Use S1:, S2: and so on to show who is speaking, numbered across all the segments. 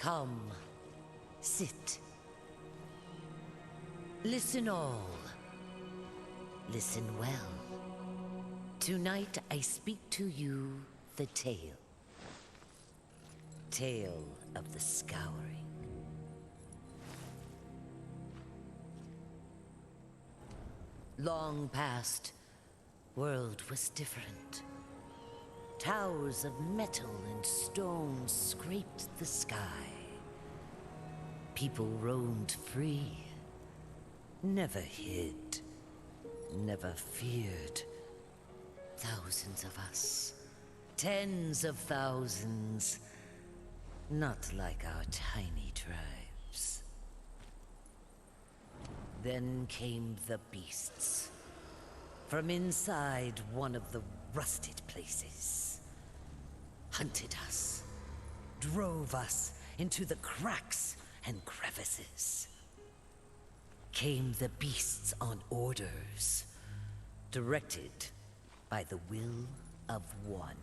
S1: Come, sit. Listen all. Listen well. Tonight I speak to you the tale. Tale of the Scouring. Long past, world was different. Towers of metal and stone scraped the sky. People roamed free, never hid, never feared. Thousands of us, tens of thousands, not like our tiny tribes. Then came the beasts, from inside one of the rusted places. Hunted us, drove us into the cracks and crevices. Came the beasts on orders, directed by the will of one.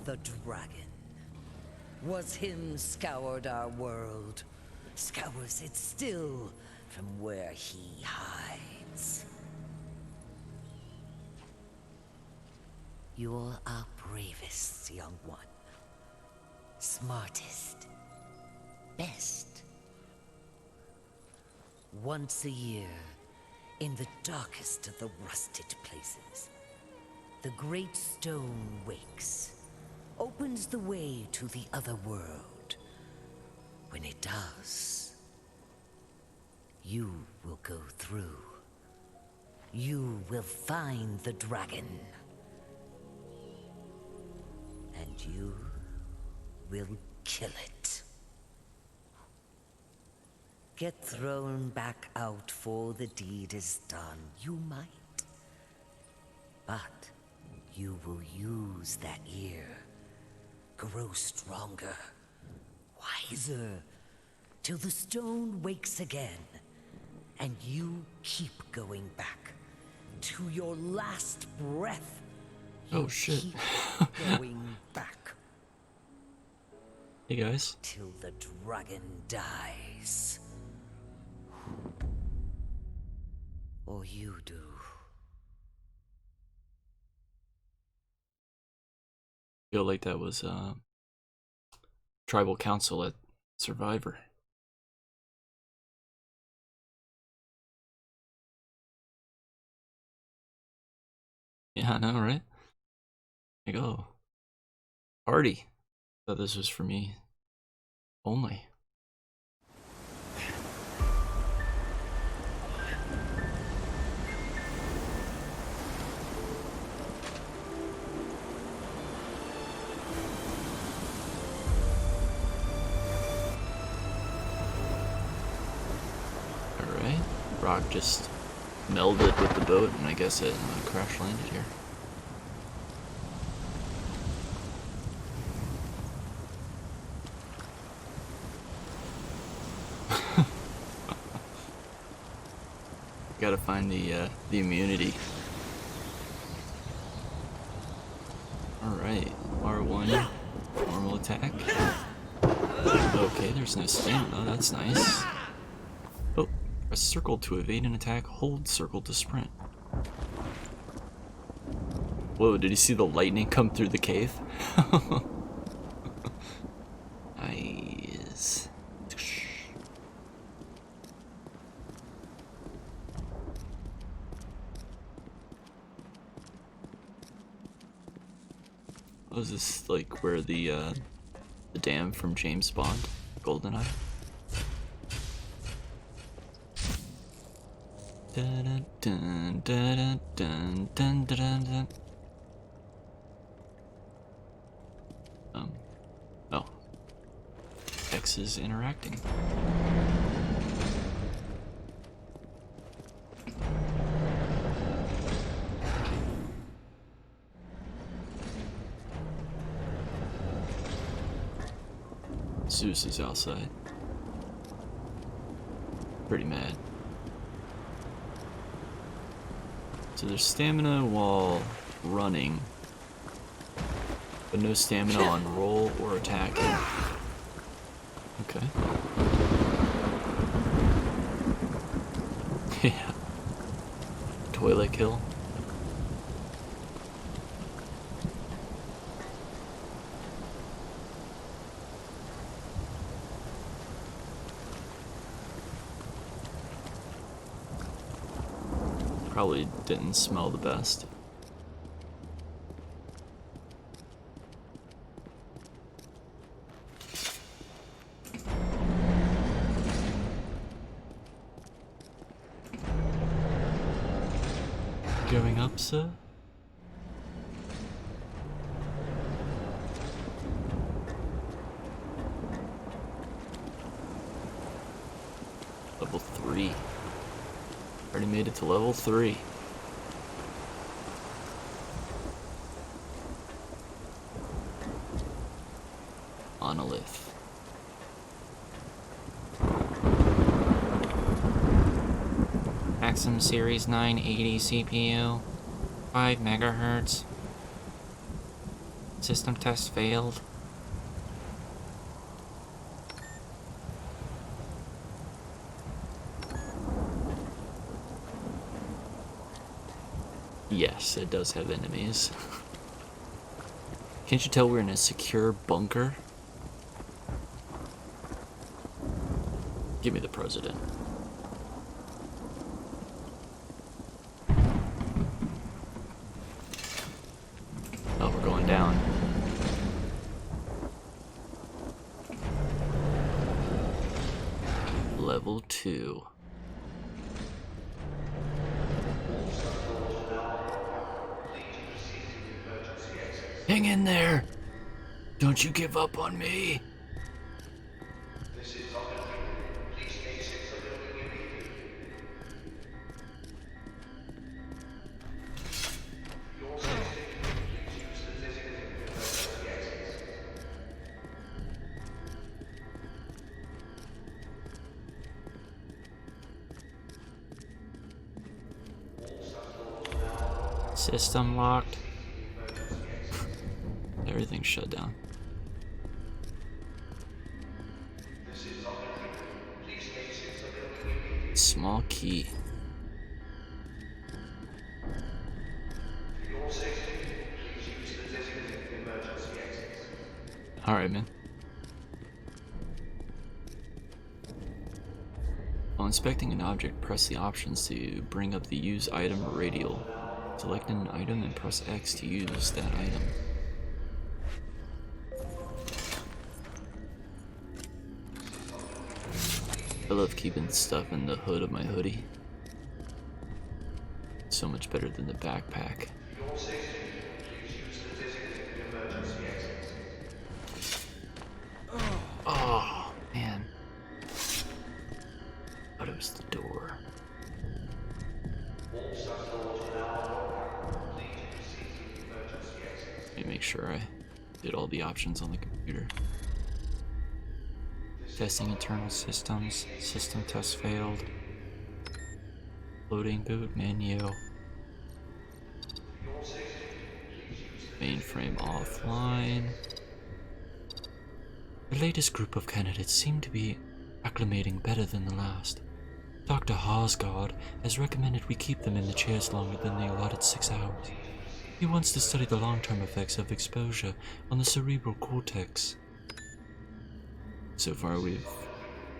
S1: The dragon. Was him scoured our world, scours it still from where he hides. You're our bravest, young one. Smartest. Best. Once a year, in the darkest of the rusted places, the great stone wakes, opens the way to the other world. When it does, you will go through. You will find the dragon. And you will kill it. Get thrown back out for the deed is done. You might. But you will use that ear. Grow stronger, wiser, till the stone wakes again. And you keep going back. To your last breath.
S2: Oh shit.
S1: Keep going back.
S2: Hey guys.
S1: Till the dragon dies. Or you do.
S2: Feel like that was tribal council at Survivor. Yeah, I know, right? I go. Party. Thought this was for me only. Alright. Rock just melded with the boat, and I guess it crash landed here. Gotta find the immunity. Alright, R1, normal attack. Okay, there's no stamina, that's nice. Oh, press circle to evade an attack, hold circle to sprint. Whoa, did you see the lightning come through the cave? Nice. Was this like where the dam from James Bond, GoldenEye? Dun, dun, dun, dun, dun, dun, dun, dun. Oh. X is interacting. Zeus is outside. Pretty mad. So there's stamina while running. but no stamina on roll or attacking. Okay. Yeah. Toilet kill. Probably didn't smell the best. Going up, sir? Level 3. Already made it to level 3. Monolith. Maxim Series 980 CPU. 5 megahertz. System test failed. Yes, it does have enemies. Can't you tell we're in a secure bunker? Give me the president. Oh, we're going down. Level 2. Hang in there! Don't you give up on me!
S3: This is Dr. Freeman. Please exit the building immediately. For your safety, please use the designated emergency exits. All staff doors now locked.
S2: System locked.
S3: Emergency exits.
S2: Everything's shut down.
S3: This is Dr. Freeman. Please exit the building immediately.
S2: Small key.
S3: For your safety, please use the designated emergency exits.
S2: Alright, man. While inspecting an object, press the options to bring up the Use Item radial. Select an item and press X to use that item. I love keeping stuff in the hood of my hoodie. So much better than the backpack.
S3: For your safety, please use the designated emergency exits.
S2: Oh, man. But it was the door.
S3: All staff doors are now locked. Please proceed to the emergency exits.
S2: Let me make sure I did all the options on the computer. Testing internal systems. System test failed. Loading boot menu. Mainframe offline. The latest group of candidates seem to be acclimating better than the last. Dr. Harsgard has recommended we keep them in the chairs longer than the allotted 6 hours. He wants to study the long-term effects of exposure on the cerebral cortex. So far, we've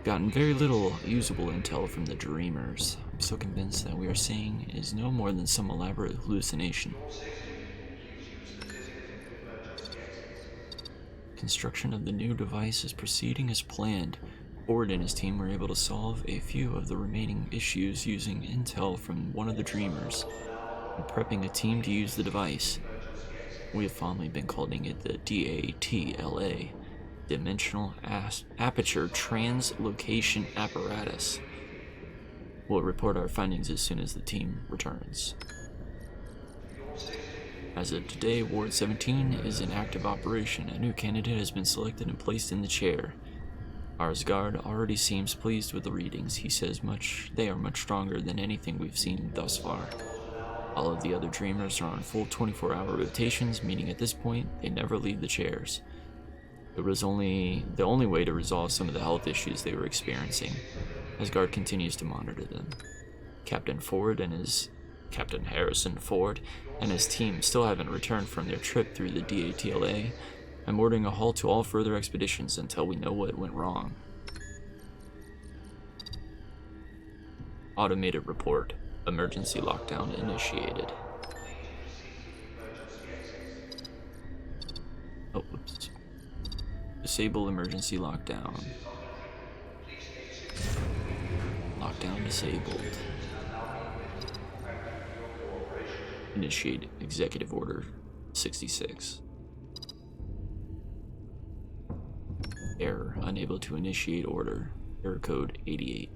S2: gotten very little usable intel from the Dreamers. I'm so convinced that we are seeing is no more than some elaborate hallucination. Construction of the new device is proceeding as planned. Ford and his team were able to solve a few of the remaining issues using intel from one of the Dreamers and prepping a team to use the device. We have fondly been calling it the DATLA, Dimensional Aperture Translocation Apparatus. We'll report our findings as soon as the team returns. As of today, Ward 17 is in active operation. A new candidate has been selected and placed in the chair. Arsgard already seems pleased with the readings. He says they are much stronger than anything we've seen thus far. All of the other dreamers are on full 24-hour rotations, meaning at this point, they never leave the chairs. It was the only way to resolve some of the health issues they were experiencing. Asgard continues to monitor them. Captain Harrison Ford and his team still haven't returned from their trip through the DATLA. I'm ordering a halt to all further expeditions until we know what went wrong. Automated report. Emergency lockdown initiated. Oh, whoops. Disable emergency lockdown. Lockdown disabled. Initiate executive order 66. Error. Unable to initiate order. Error code 88.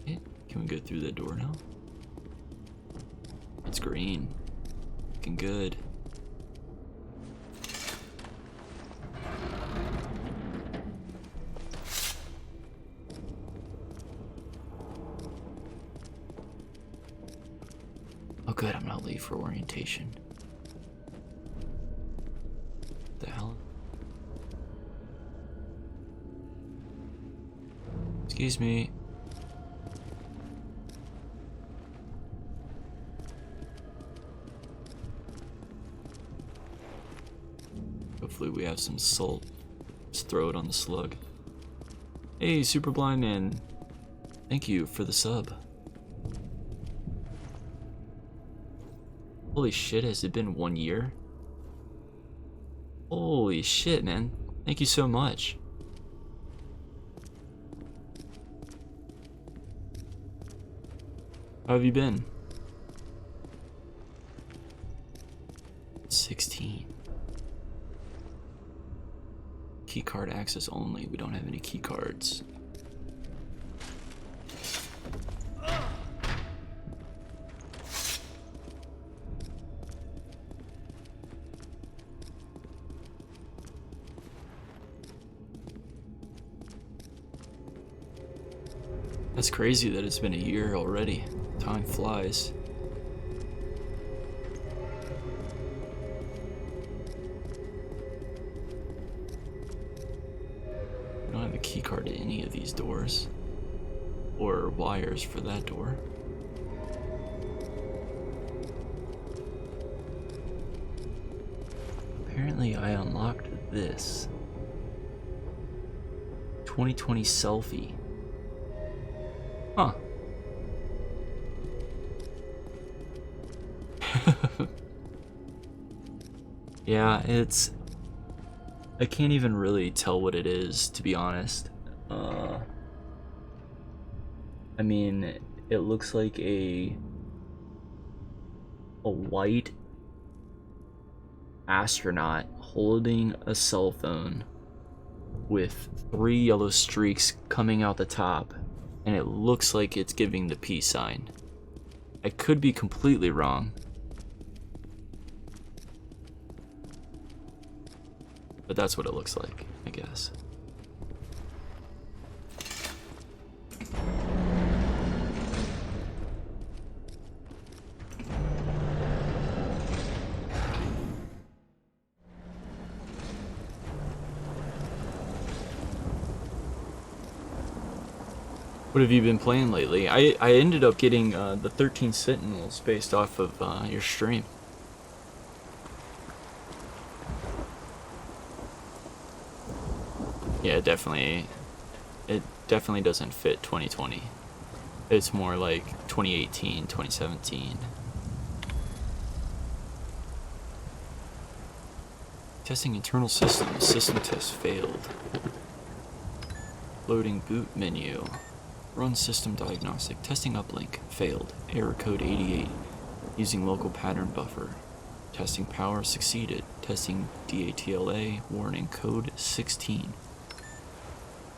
S2: Okay, can we go through the door now? It's green. Looking good. Oh good, I'm not late for orientation. What the hell? Excuse me. Hopefully we have some salt. Just throw it on the slug. Hey, Super Blind Man. Thank you for the sub. Holy shit, has it been 1 year? Holy shit, man. Thank you so much. How have you been? 16. Keycard access only. We don't have any keycards. That's crazy that it's been a year already. Time flies. We don't have a key card to any of these doors. Or wires for that door. Apparently I unlocked this. 2020 selfie. Huh. Yeah, I can't even really tell what it is, to be honest. I mean, it looks like a white astronaut holding a cell phone with 3 yellow streaks coming out the top, and it looks like it's giving the peace sign. I could be completely wrong. But that's what it looks like, I guess. What have you been playing lately? I ended up getting the 13 Sentinels based off of your stream. Yeah, it definitely doesn't fit 2020. It's more like 2018, 2017. Testing internal systems. System test failed. Loading boot menu. Run system diagnostic. Testing uplink. Failed. Error code 88. Using local pattern buffer. Testing power succeeded. Testing DATLA. Warning code 16.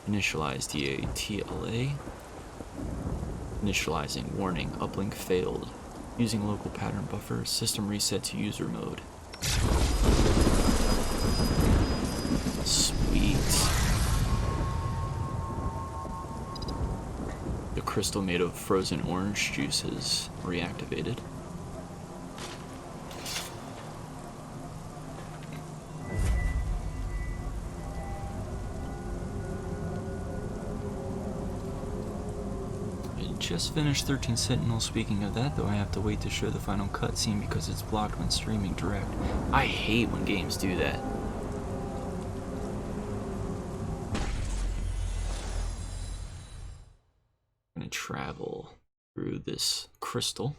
S2: Initialize DATLA. Initializing. Warning. Uplink failed. Using local pattern buffer. System reset to user mode. Sweet. The crystal made of frozen orange juice has reactivated. I just finished 13 Sentinel. Speaking of that, though, I have to wait to show the final cutscene because it's blocked when streaming direct. I hate when games do that. I'm gonna travel through this crystal.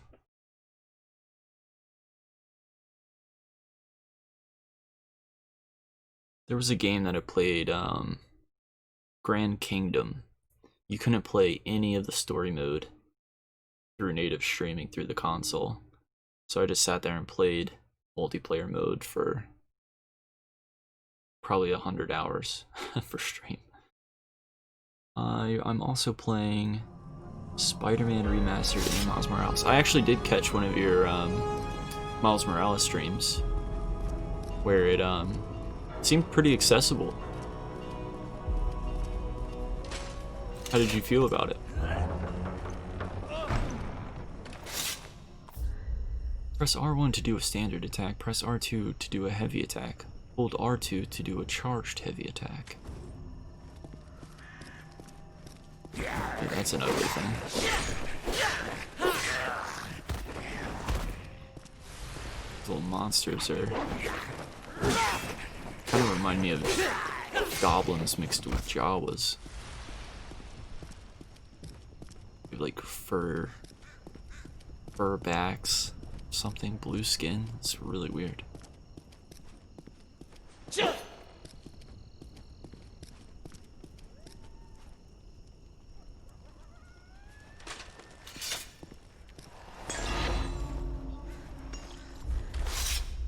S2: There was a game that I played, Grand Kingdom. You couldn't play any of the story mode through native streaming through the console. So I just sat there and played multiplayer mode for probably 100 hours for stream. I'm also playing Spider-Man Remastered and Miles Morales. I actually did catch one of your Miles Morales streams where it seemed pretty accessible. How did you feel about it? Press R1 to do a standard attack, press R2 to do a heavy attack, hold R2 to do a charged heavy attack. Yeah, that's an ugly thing. These little monsters are kind of remind me of goblins mixed with Jawas. Like fur backs, something, blue skin. It's really weird.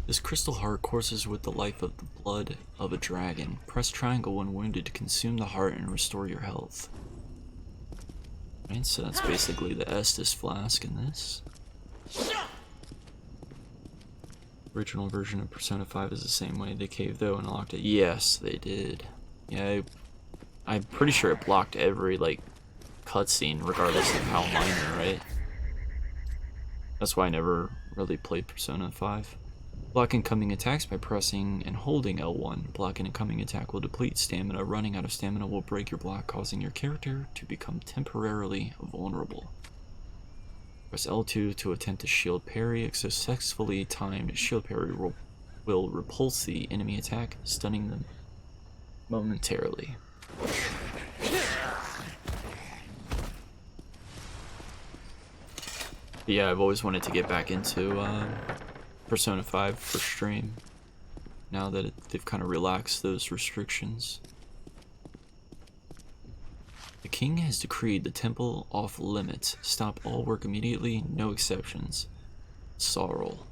S2: This crystal heart courses with the life of the blood of a dragon. Press triangle when wounded to consume the heart and restore your health. Right, so that's basically the Estus flask in this. Original version of Persona 5 is the same way. They caved though and locked it. Yes, they did. Yeah, I'm pretty sure it blocked every like cutscene regardless of how minor, right? That's why I never really played Persona 5. Block incoming attacks by pressing and holding L1. Block an incoming attack will deplete stamina. Running out of stamina will break your block, causing your character to become temporarily vulnerable. Press L2 to attempt a shield parry. A successfully timed shield parry will repulse the enemy attack, stunning them momentarily. Yeah, I've always wanted to get back into Persona 5 for stream, now that they've kind of relaxed those restrictions. The king has decreed the temple off limits. Stop all work immediately, no exceptions. Sorrel.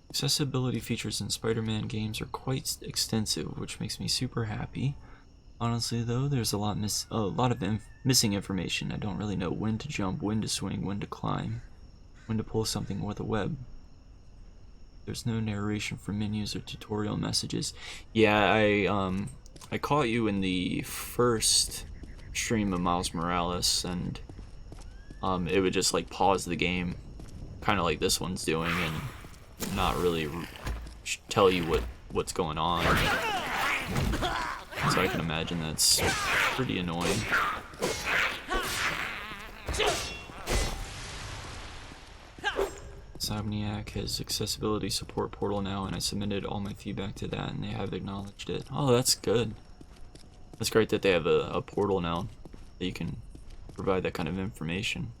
S2: Accessibility features in Spider-Man games are quite extensive, which makes me super happy. Honestly though, there's a lot of missing information. I don't really know when to jump, when to swing, when to climb, when to pull something with a web. There's no narration for menus or tutorial messages. Yeah, I caught you in the first stream of Miles Morales, and it would just like pause the game, kind of like this one's doing, and not really tell you what's going on. So I can imagine that's pretty annoying. Insomniac has accessibility support portal now, and I submitted all my feedback to that, and they have acknowledged it. Oh, that's good. That's great that they have a portal now that you can provide that kind of information.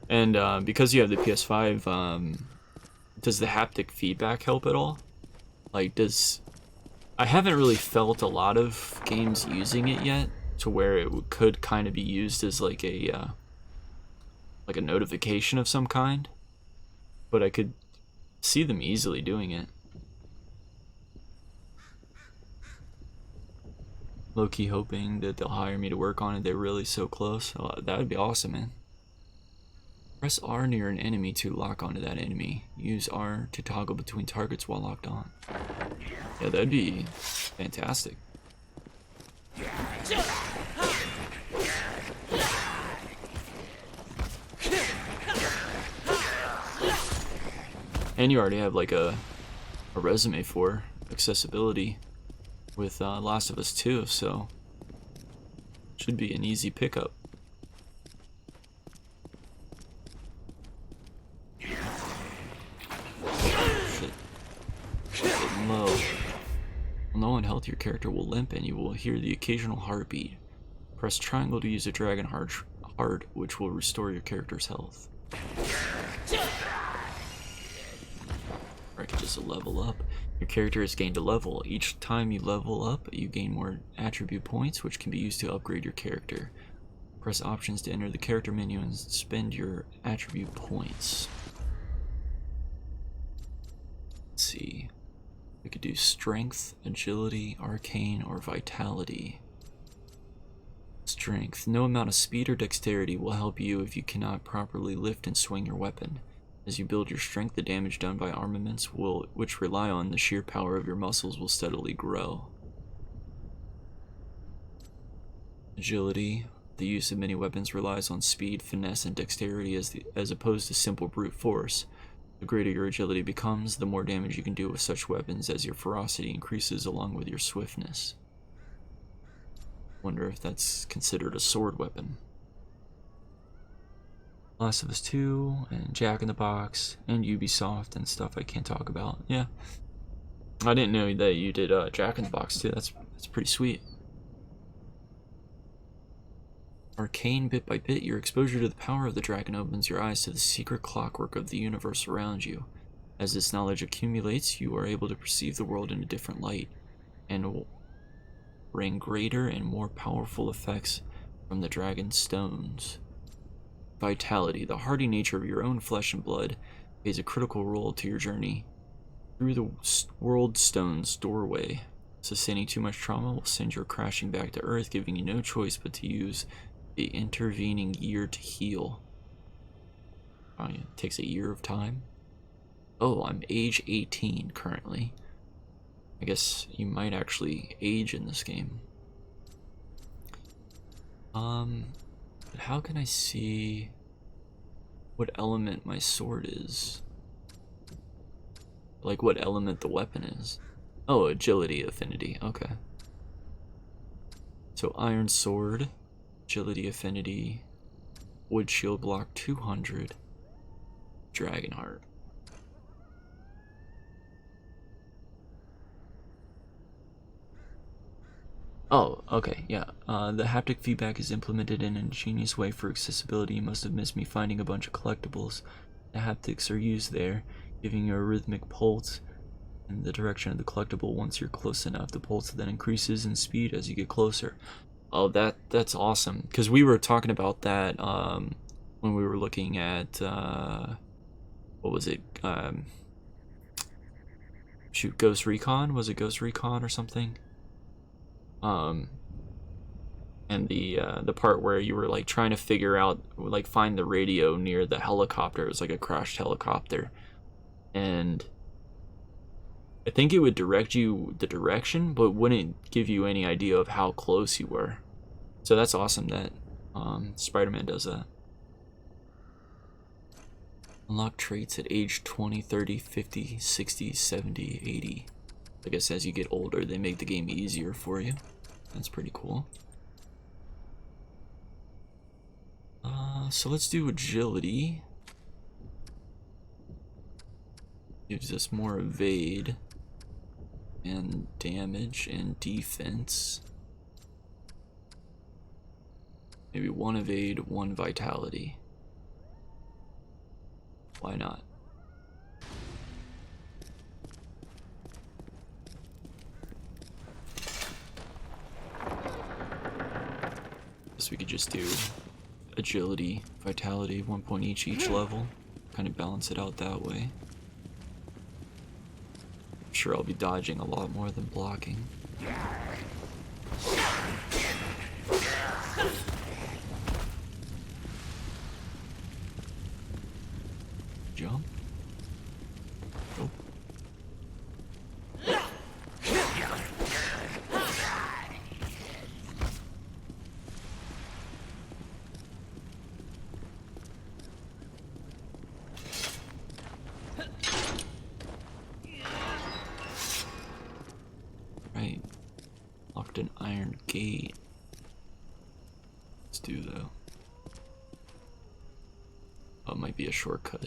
S2: And because you have the PS5, does the haptic feedback help at all? Like, I haven't really felt a lot of games using it yet, to where it could kind of be used as like a notification of some kind, but I could see them easily doing it. Low-key hoping that they'll hire me to work on it. They're really so close. Oh, that would be awesome, man. Press R near an enemy to lock onto that enemy. Use R to toggle between targets while locked on. Yeah, that'd be fantastic. And you already have like a resume for accessibility with Last of Us 2, so should be an easy pickup. Shit. Getting low. On low on health, your character will limp and you will hear the occasional heartbeat. Press triangle to use a dragon heart, which will restore your character's health. Or I could just level up. Your character has gained a level. Each time you level up, you gain more attribute points, which can be used to upgrade your character. Press options to enter the character menu and spend your attribute points. Let's see. We could do strength, agility, arcane, or vitality. Strength. No amount of speed or dexterity will help you if you cannot properly lift and swing your weapon. As you build your strength, the damage done by armaments which rely on the sheer power of your muscles will steadily grow. Agility. The use of many weapons relies on speed, finesse, and dexterity as opposed to simple brute force. The greater your agility becomes, the more damage you can do with such weapons as your ferocity increases along with your swiftness. Wonder if that's considered a sword weapon. Last of Us 2 and Jack in the Box and Ubisoft and stuff I can't talk about. Yeah, I didn't know that you did Jack in the Box too. That's pretty sweet. Arcane. Bit by bit, your exposure to the power of the dragon opens your eyes to the secret clockwork of the universe around you. As this knowledge accumulates, you are able to perceive the world in a different light and wring greater and more powerful effects from the dragon stones. Vitality. The hardy nature of your own flesh and blood plays a critical role to your journey through the world stone's doorway. Sustaining too much trauma will send you crashing back to Earth, giving you no choice but to use the intervening year to heal. It takes a year of time. Oh, I'm age 18 currently. I guess you might actually age in this game. But how can I see what element my sword is? Like what element the weapon is? Oh, agility affinity, okay. So iron sword, agility affinity, wood shield block 200, dragon heart. Oh, okay, yeah. The haptic feedback is implemented in an ingenious way for accessibility. You must have missed me finding a bunch of collectibles. The haptics are used there, giving you a rhythmic pulse in the direction of the collectible. Once you're close enough, the pulse then increases in speed as you get closer. Oh, that's awesome. Because we were talking about that when we were looking at, what was it? Shoot, Ghost Recon? Was it Ghost Recon or something? And the part where you were like trying to figure out, like find the radio near the helicopter. It was like a crashed helicopter, and I think it would direct you the direction, but wouldn't give you any idea of how close you were. So that's awesome that Spider-Man does that. Unlock traits at age 20, 30, 50, 60, 70, 80. I guess as you get older, they make the game easier for you. That's pretty cool. So let's do agility. Gives us more evade and damage and defense. Maybe one evade, one vitality. Why not? Guess we could just do agility, vitality, 1 point each level. Kind of balance it out that way. I'm sure I'll be dodging a lot more than blocking. Jump. Oh. Let's do though. Oh, it might be a shortcut.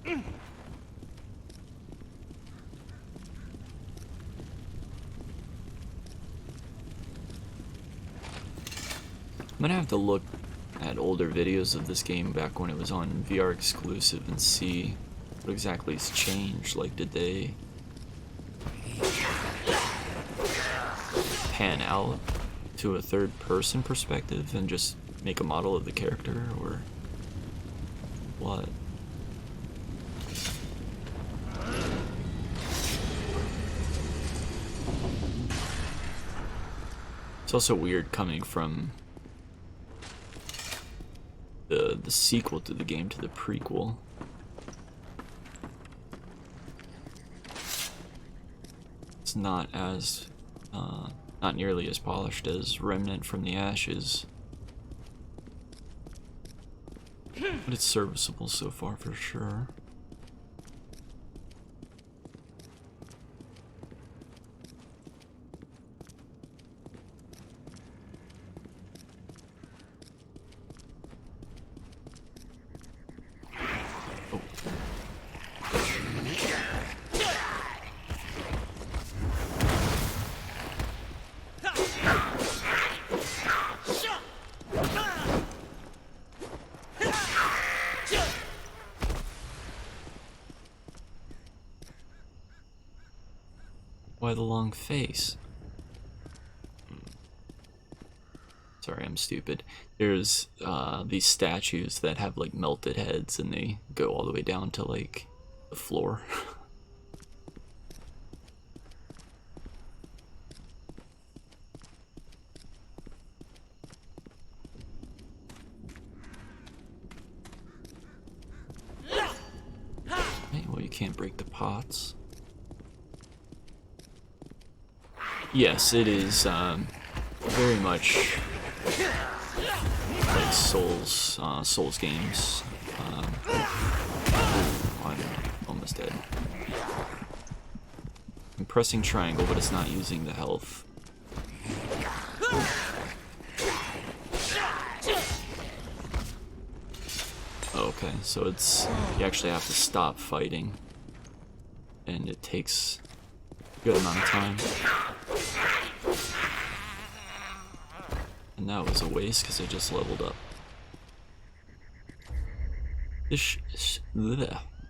S2: I'm gonna have to look at older videos of this game back when it was on VR exclusive and see what exactly has changed. Like, did they pan out to a third-person perspective and just make a model of the character, or what? It's also weird coming from the sequel to the game to the prequel. It's not as not nearly as polished as Remnant from the Ashes, but it's serviceable so far for sure. Why the long face? Sorry, I'm stupid. There's these statues that have like melted heads and they go all the way down to like the floor. Hey, well, you can't break the pots. Yes, it is very much like Souls games. I'm almost dead. I'm pressing triangle, but it's not using the health. Okay, so it's you actually have to stop fighting, and it takes a good amount of time. And that was a waste because I just leveled up.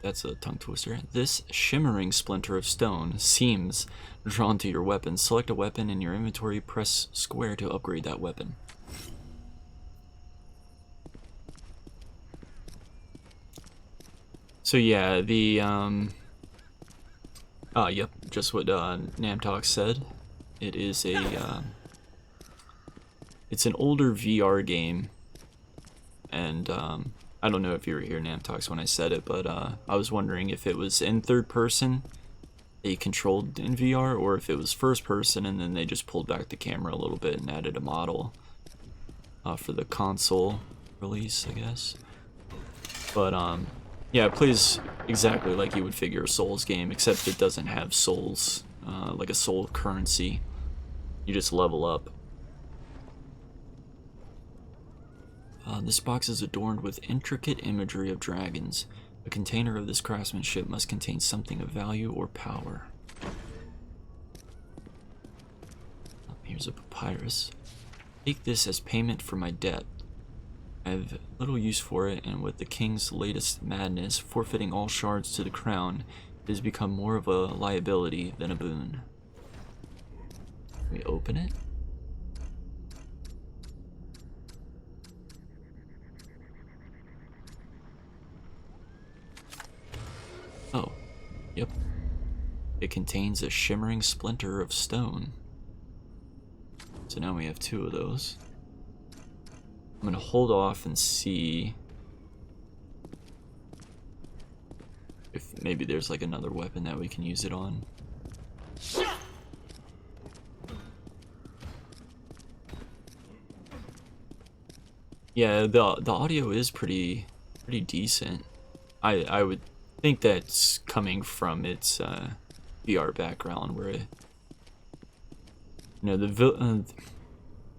S2: That's a tongue twister. This shimmering splinter of stone seems drawn to your weapon. Select a weapon in your inventory, press square to upgrade that weapon. So yeah, the yep, just what Namtok said. It is a it's an older VR game, and I don't know if you were here, Namtox, when I said it, but I was wondering if it was in third person, they controlled in VR, or if it was first person and then they just pulled back the camera a little bit and added a model for the console release, I guess. But yeah, it plays exactly like you would figure a Souls game, except it doesn't have souls, like a soul currency. You just level up. This box is adorned with intricate imagery of dragons. A container of this craftsmanship must contain something of value or power. Here's a papyrus. Take this as payment for my debt. I have little use for it, and with the king's latest madness, forfeiting all shards to the crown, it has become more of a liability than a boon. Can we open it? Oh, yep. It contains a shimmering splinter of stone. So now we have 2 of those. I'm gonna hold off and see if maybe there's like another weapon that we can use it on. Yeah, the audio is pretty decent. I would think that's coming from its VR background where it,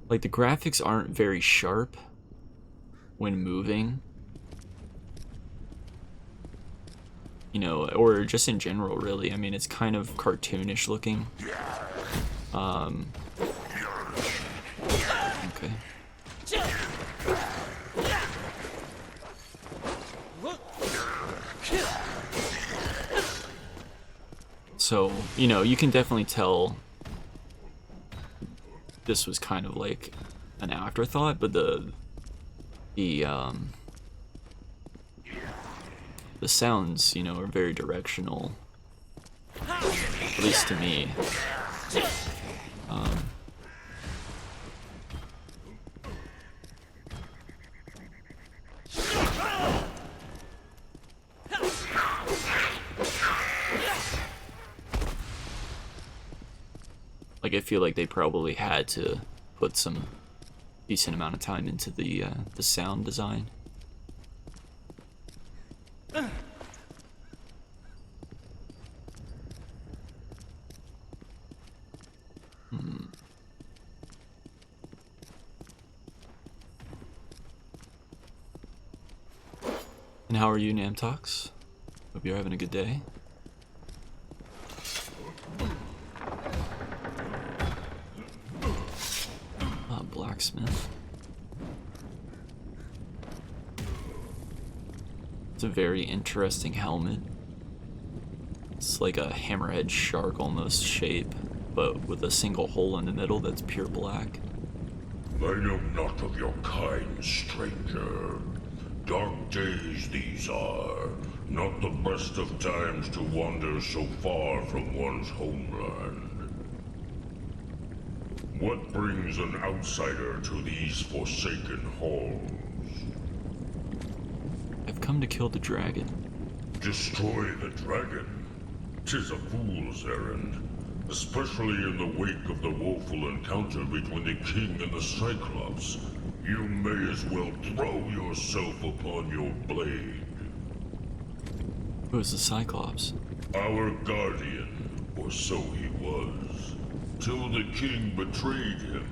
S2: like the graphics aren't very sharp when moving, you know, or just in general, really. I mean, it's kind of cartoonish looking. Okay. So, you know, you can definitely tell this was kind of like an afterthought, but the sounds, you know, are very directional, at least to me. Like, I feel like they probably had to put some decent amount of time into the sound design. And how are you, Namtox? Hope you're having a good day. Blacksmith. It's a very interesting helmet. It's like a hammerhead shark almost shape, but with a single hole in the middle that's pure black.
S4: I know not of your kind, stranger. Dark days these are, not the best of times to wander so far from one's homeland. What brings an outsider to these forsaken halls?
S2: I've come to kill the dragon.
S4: Destroy the dragon? 'Tis a fool's errand, especially in the wake of the woeful encounter between the king and the Cyclops. You may as well throw yourself upon your blade.
S2: Who is the Cyclops?
S4: Our guardian, or so he was, till the king betrayed him.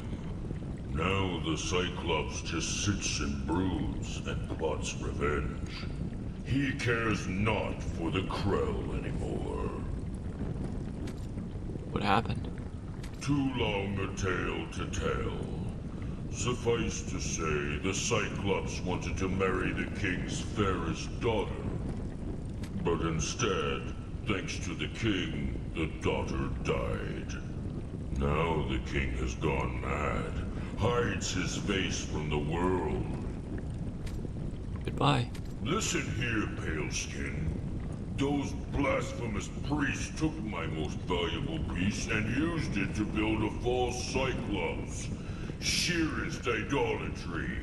S4: Now the Cyclops just sits and broods and plots revenge. He cares not for the Krell anymore.
S2: What happened?
S4: Too long a tale to tell. Suffice to say, the Cyclops wanted to marry the king's fairest daughter. But instead, thanks to the king, the daughter died. Now the king has gone mad, hides his face from the world.
S2: Goodbye.
S4: Listen here, Paleskin. Those blasphemous priests took my most valuable piece and used it to build a false Cyclops. Sheerest idolatry.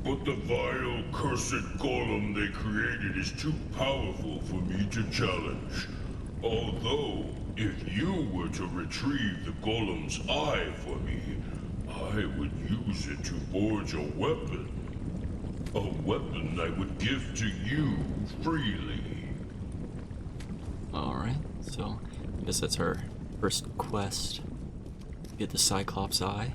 S4: But the vile, cursed golem they created is too powerful for me to challenge. Although, if you were to retrieve the golem's eye for me, I would use it to forge a weapon. A weapon I would give to you freely.
S2: Alright, so I guess that's our first quest. Get the Cyclops eye.